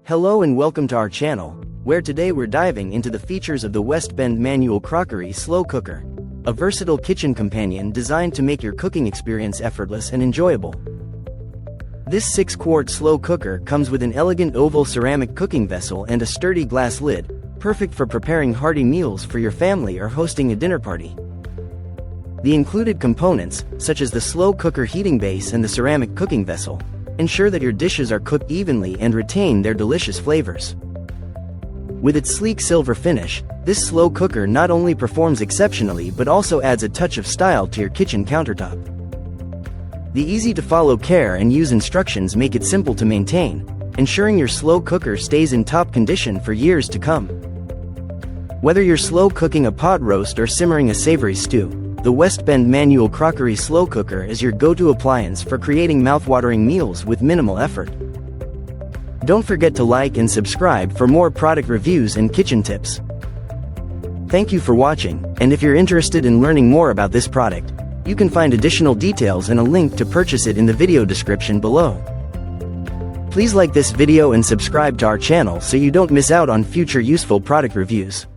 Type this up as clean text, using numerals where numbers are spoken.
Hello and welcome to our channel, where today we're diving into the features of the West Bend Manual Crockery Slow Cooker, a versatile kitchen companion designed to make your cooking experience effortless and enjoyable. This 6-quart slow cooker comes with an elegant oval ceramic cooking vessel and a sturdy glass lid, perfect for preparing hearty meals for your family or hosting a dinner party. The included components, such as the slow cooker heating base and the ceramic cooking vessel, ensure that your dishes are cooked evenly and retain their delicious flavors. With its sleek silver finish, this slow cooker not only performs exceptionally but also adds a touch of style to your kitchen countertop. The easy-to-follow care and use instructions make it simple to maintain, ensuring your slow cooker stays in top condition for years to come. Whether you're slow cooking a pot roast or simmering a savory stew, the West Bend Manual Crockery Slow Cooker is your go-to appliance for creating mouth-watering meals with minimal effort. Don't forget to like and subscribe for more product reviews and kitchen tips. Thank you for watching, and if you're interested in learning more about this product, you can find additional details and a link to purchase it in the video description below. Please like this video and subscribe to our channel so you don't miss out on future useful product reviews.